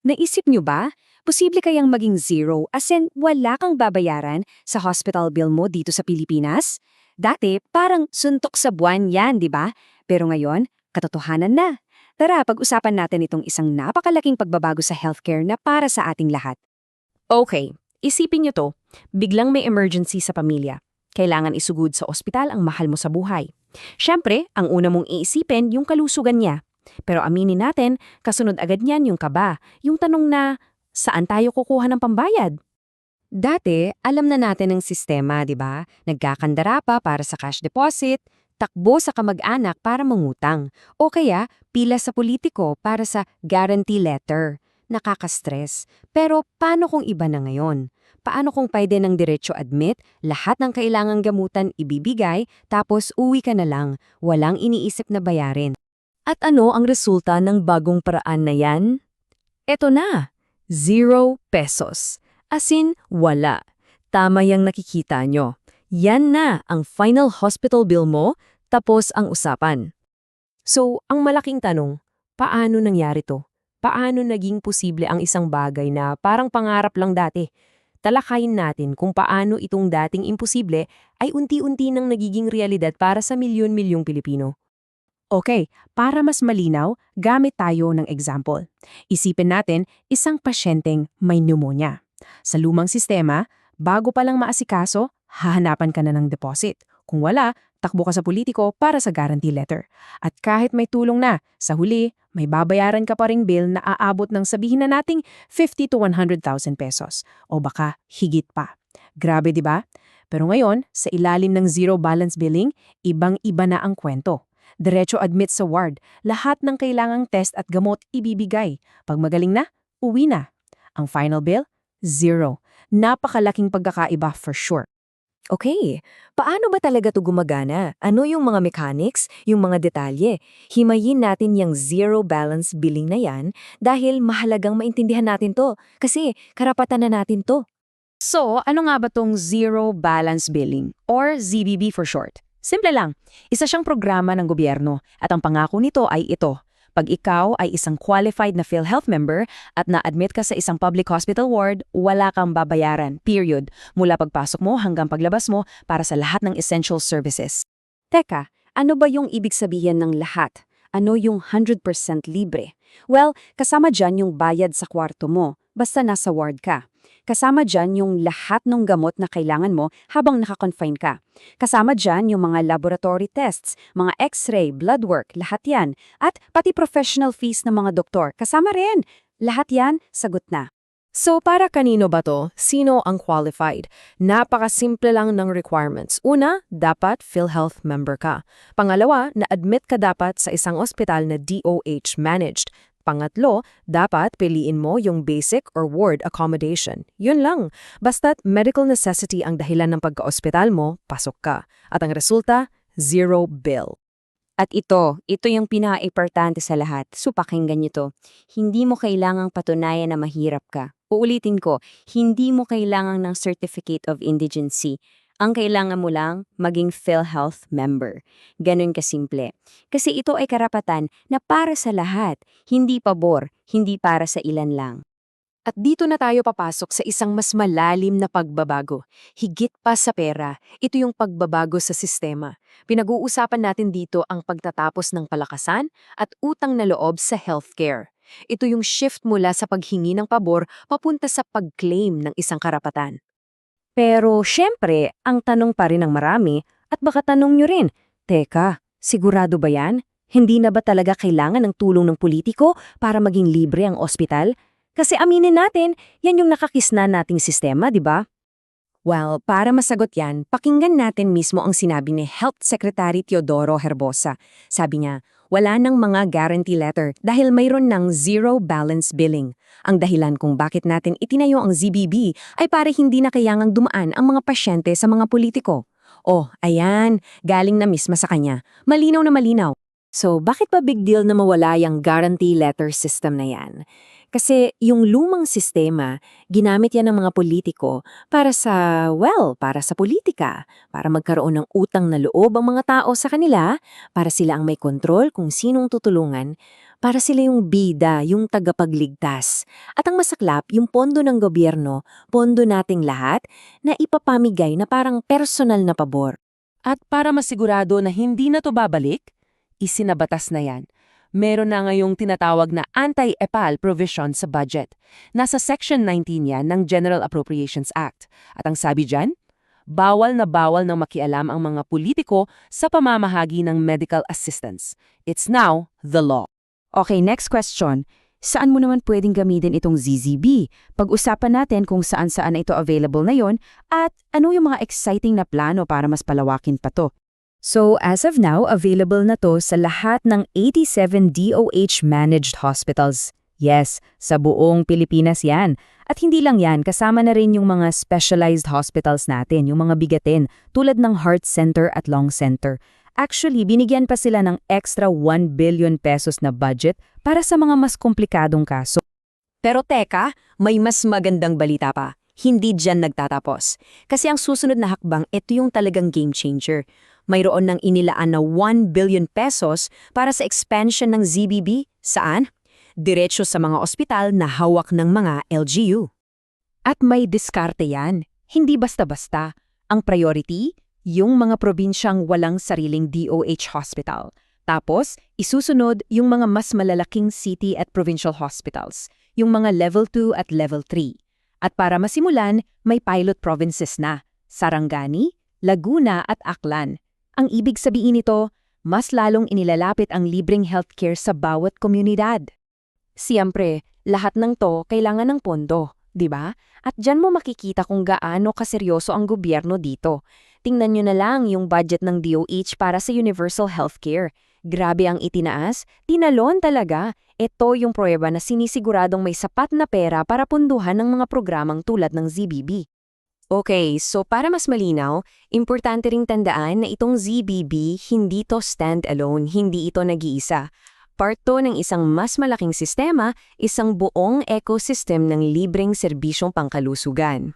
Naisip nyo ba? Posible kayang maging zero as in wala kang babayaran sa hospital bill mo dito sa Pilipinas? Dati, parang suntok sa buwan yan, di ba? Pero ngayon, katotohanan na. Tara, pag-usapan natin itong isang napakalaking pagbabago sa healthcare na para sa ating lahat. Okay, isipin niyo to. Biglang may emergency sa pamilya. Kailangan isugod sa ospital ang mahal mo sa buhay. Siyempre, ang una mong iisipin yung kalusugan niya. Pero aminin natin, kasunod agad niyan yung kaba, yung tanong na, saan tayo kukuha ng pambayad? Dati, alam na natin ang sistema, di ba? Nagkakandara pa para sa cash deposit, takbo sa kamag-anak para mangutang, o kaya pila sa politiko para sa guarantee letter. Nakaka-stress. Pero paano kung iba na ngayon? Paano kung pwede ng diretso admit, lahat ng kailangang gamutan ibibigay, tapos uwi ka na lang, walang iniisip na bayarin? At ano ang resulta ng bagong paraan na yan? Eto na, 0 pesos. As in, wala. Tama yung nakikita nyo. Yan na ang final hospital bill mo, tapos ang usapan. So, ang malaking tanong, paano nangyari to? Paano naging posible ang isang bagay na parang pangarap lang dati? Talakayin natin kung paano itong dating imposible ay unti-unti nang nagiging realidad para sa milyon-milyong Pilipino. Okay, para mas malinaw, gamit tayo ng example. Isipin natin isang pasyenteng may pneumonia. Sa lumang sistema, bago pa lang maasikaso, hahanapan ka na ng deposit. Kung wala, takbo ka sa politiko para sa guarantee letter. At kahit may tulong na, sa huli, may babayaran ka pa ring bill na aabot ng sabihin na nating 50 to 100,000 pesos. O baka higit pa. Grabe, di ba? Pero ngayon, sa ilalim ng zero balance billing, ibang-iba na ang kwento. Diretso admit sa ward, lahat ng kailangang test at gamot ibibigay. Pag magaling na, uwi na. Ang final bill? Zero. Napakalaking pagkakaiba for sure. Okay, paano ba talaga to gumagana? Ano yung mga mechanics, yung mga detalye? Himayin natin yung zero balance billing na yan dahil mahalagang maintindihan natin to kasi karapatan na natin to. So, ano nga ba tong Zero Balance Billing or ZBB for short? Simple lang, isa siyang programa ng gobyerno at ang pangako nito ay ito. Pag ikaw ay isang qualified na PhilHealth member at na-admit ka sa isang public hospital ward, wala kang babayaran, period, mula pagpasok mo hanggang paglabas mo para sa lahat ng essential services. Teka, ano ba yung ibig sabihin ng lahat? Ano yung 100% libre? Well, kasama dyan yung bayad sa kwarto mo, basta nasa ward ka. Kasama dyan yung lahat ng gamot na kailangan mo habang naka-confine ka. Kasama dyan yung mga laboratory tests, mga x-ray, blood work, lahat yan. At pati professional fees ng mga doktor, kasama rin. Lahat yan, sagot na. So para kanino ba to? Sino ang qualified? Napakasimple lang ng requirements. Una, dapat PhilHealth member ka. Pangalawa, na-admit ka dapat sa isang ospital na DOH managed. Pangatlo, dapat piliin mo yung basic or ward accommodation. Yun lang. Basta't medical necessity ang dahilan ng pagka-ospital mo, pasok ka. At ang resulta, zero bill. At ito yung pinaka-importante sa lahat. So pakinggan nyo to. Hindi mo kailangang patunayan na mahirap ka. Uulitin ko, hindi mo kailangan ng Certificate of Indigency. Ang kailangan mo lang, maging PhilHealth member. Ganun kasimple. Kasi ito ay karapatan na para sa lahat, hindi pabor, hindi para sa ilan lang. At dito na tayo papasok sa isang mas malalim na pagbabago. Higit pa sa pera, ito yung pagbabago sa sistema. Pinag-uusapan natin dito ang pagtatapos ng palakasan at utang na loob sa healthcare. Ito yung shift mula sa paghingi ng pabor papunta sa pag-claim ng isang karapatan. Pero syempre, ang tanong pa rin ng marami, at baka tanong nyo rin, teka, sigurado ba yan? Hindi na ba talaga kailangan ng tulong ng politiko para maging libre ang ospital? Kasi aminin natin, yan yung nakakisna nating sistema, di ba? Well, para masagot yan, pakinggan natin mismo ang sinabi ni Health Secretary Teodoro Herbosa. Sabi niya, wala nang mga guarantee letter dahil mayroon ng zero balance billing. Ang dahilan kung bakit natin itinayo ang ZBB ay para hindi na kailangang dumaan ang mga pasyente sa mga politiko. Oh, ayan, galing na mismo sa kanya. Malinaw na malinaw. So, bakit ba big deal na mawala yung guarantee letter system na yan? Kasi yung lumang sistema, ginamit yan ng mga politiko para para sa politika, para magkaroon ng utang na loob ang mga tao sa kanila, para sila ang may kontrol kung sinong tutulungan, Para sila yung bida, yung tagapagligtas. At ang masaklap, yung pondo ng gobyerno, pondo nating lahat, na ipapamigay na parang personal na pabor. At para masigurado na hindi na to babalik, isinabatas na yan. Meron na ngayong tinatawag na anti-EPAL provision sa budget. Nasa Section 19 yan ng General Appropriations Act. At ang sabi dyan, bawal na makialam ang mga politiko sa pamamahagi ng medical assistance. It's now the law. Okay, next question. Saan mo naman pwedeng gamitin itong ZZB? Pag-usapan natin kung saan-saan na ito available na yon at ano yung mga exciting na plano para mas palawakin pa to. So, as of now, available na to sa lahat ng 87 DOH-managed hospitals. Yes, sa buong Pilipinas yan. At hindi lang yan, kasama na rin yung mga specialized hospitals natin, yung mga bigatin, tulad ng Heart Center at Lung Center. Actually, binigyan pa sila ng extra 1 billion pesos na budget para sa mga mas komplikadong kaso. Pero teka, may mas magandang balita pa. Hindi dyan nagtatapos. Kasi ang susunod na hakbang, ito yung talagang game changer. Mayroon ng inilaan na 1 billion pesos para sa expansion ng ZBB. Saan? Diretso sa mga ospital na hawak ng mga LGU. At may diskarte yan. Hindi basta-basta. Ang priority, yung mga probinsyang walang sariling DOH hospital. Tapos, isusunod yung mga mas malalaking city at provincial hospitals, yung mga level 2 at level 3. At para masimulan, may pilot provinces na, Sarangani, Laguna at Aklan. Ang ibig sabihin nito, mas lalong inilalapit ang libreng healthcare sa bawat komunidad. Siyempre, lahat ng to kailangan ng pondo, di ba? At dyan mo makikita kung gaano kaseryoso ang gobyerno dito. Tingnan nyo na lang yung budget ng DOH para sa universal healthcare. Grabe ang itinaas, tinalon talaga. Ito yung pruweba na sinisiguradong may sapat na pera para punduhan ng mga programang tulad ng ZBB. Okay, so para mas malinaw, importante ring tandaan na itong ZBB hindi to stand-alone, hindi ito nag-iisa. Part to ng isang mas malaking sistema, isang buong ecosystem ng libreng serbisyong pangkalusugan.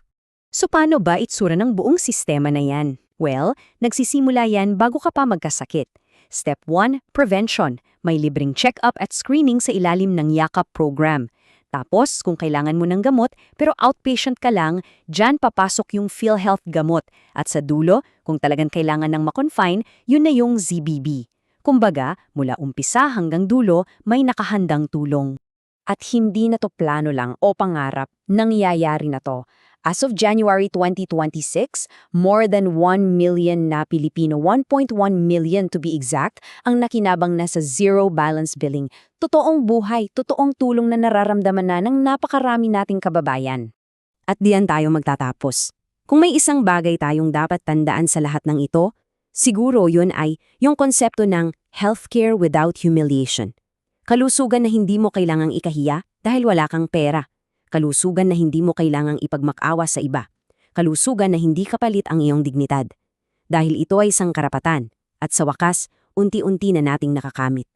So paano ba itsura ng buong sistema na yan? Well, nagsisimula yan bago ka pa magkasakit. Step 1, prevention. May libreng check-up at screening sa ilalim ng YAKAP program. Tapos, kung kailangan mo ng gamot pero outpatient ka lang, dyan papasok yung PhilHealth gamot. At sa dulo, kung talagang kailangan ng makonfine, yun na yung ZBB. Kumbaga, mula umpisa hanggang dulo, may nakahandang tulong. At hindi na to plano lang o pangarap, nangyayari na to. As of January 2026, more than 1 million na Pilipino, 1.1 million to be exact, ang nakinabang na sa zero balance billing. Totoong buhay, totoong tulong na nararamdaman na ng napakarami nating kababayan. At diyan tayo magtatapos. Kung may isang bagay tayong dapat tandaan sa lahat ng ito, siguro yun ay yung konsepto ng healthcare without humiliation. Kalusugan na hindi mo kailangang ikahiya dahil wala kang pera. Kalusugan na hindi mo kailangang ipagmak-awa sa iba. Kalusugan na hindi kapalit ang iyong dignidad. Dahil ito ay isang karapatan, at sa wakas, unti-unti na nating nakakamit.